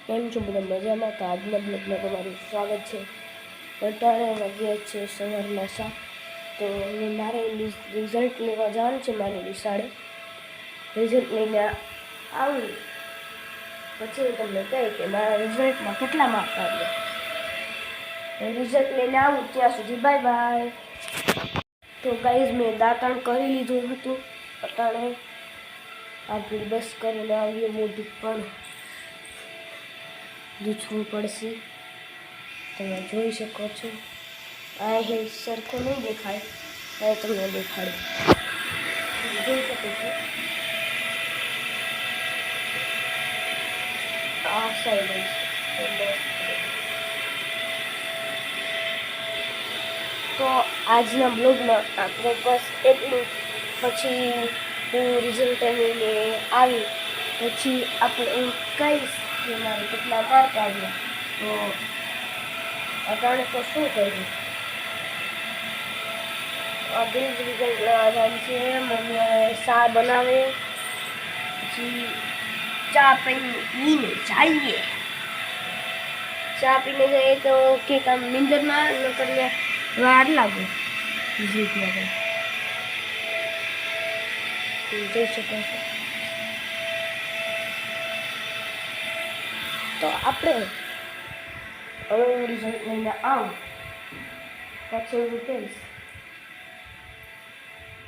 કેમ છો બધા મજામાં? તો આજના બ્લોગમાં તમારું સ્વાગત છે. અત્યારે વાગ્યા છે સવારના 7. તો મારે રિઝલ્ટ લેવા જવાનું છે મારી નિશાળે. રિઝલ્ટ લઈને આવું પછી હું તમને કહી કે મારા રિઝલ્ટમાં કેટલા માર્ક આવ્યા. રિઝલ્ટ લઈને આવું ત્યાં સુધી બાય બાય. તો ગાઈઝ મેં દાંતણ કરી લીધું હતું. અત્યારે આગળ બસ કરીને આવીએ. મોઢું પણ દૂધવું પડશે. તમે જોઈ શકો છો. આ હે સરખું નહીં દેખાય, આ તમને દેખાડું. જોઈ શકો છો આ સાઈડ. તો આજના બ્લોગમાં આપણે બસ એટલું. પછી હું રિઝલ્ટ લઈને આવી પછી આપણે હું કહીશ કે મારે કેટલા માર્ક આવ્યા. તો અટાણે તો શું કર્યું, આગળ રિઝલ્ટ લેવા છે. મમ્મી ચા બનાવે, પછી ચા પીને જઈએ. ચા પીને જઈએ તો કે કામ નિંદરમાં ન કરીને વાર લાગે. રિઝલ્ટ લાગે જોઈ શકો છો. તો આપણે હવે હું રિઝલ્ટ લઈને આવું પછી હું કહીશ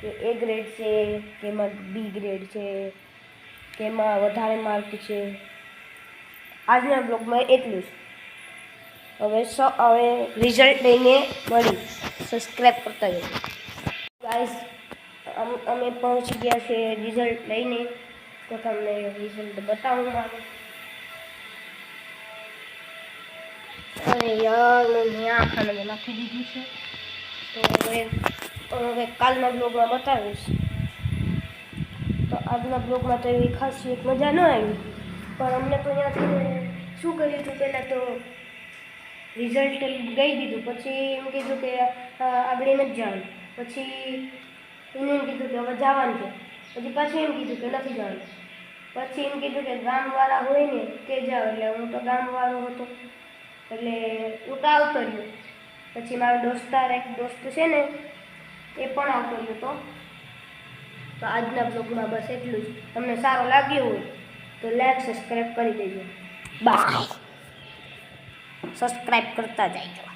કે એ ગ્રેડ છે કે એમાં બી ગ્રેડ છે કે એમાં વધારે માર્ક છે. આજના બ્લોગમાં એટલું જ. હવે રિઝલ્ટ લઈને મળી. સબસ્ક્રાઈબ કરતા જજો ગાઈઝ. અમે પહોંચી ગયા છે રિઝલ્ટ લઈને. તો તમને રિઝલ્ટ બતાવું મારું. અરે યાર મેં આખાને નાખી દીધું છે. તો હવે કાલના બ્લોગમાં બતાવીશ. તો આજના બ્લોગમાં તો એવી ખાસ મજા ન આવી. પણ અમને તો ત્યાંથી શું કર્યું હતું, પહેલાં તો રિઝલ્ટ ગઈ દીધું. પછી એમ કીધું કે આગળ નથી જવાનું. પછી એને એમ કીધું કે હવે જવાનું છે. પછી પાછું એમ કીધું કે નથી જવાનું. પછી એમ કીધું કે ગામવાળા હોય ને તે જાઓ. એટલે હું તો ગામવાળો હતો એટલે હું તો આવતો રહ્યો. પછી મારો દોસ્તાર એક દોસ્ત છે ને એ પણ આવતો રહ્યો હતો. તો આજના બ્લોગમાં બસ એટલું જ. તમને સારો લાગ્યો હોય તો લાઈક સબસ્ક્રાઈબ કરી દેજો. બાય. સબસ્ક્રાઈબ કરતા જજો.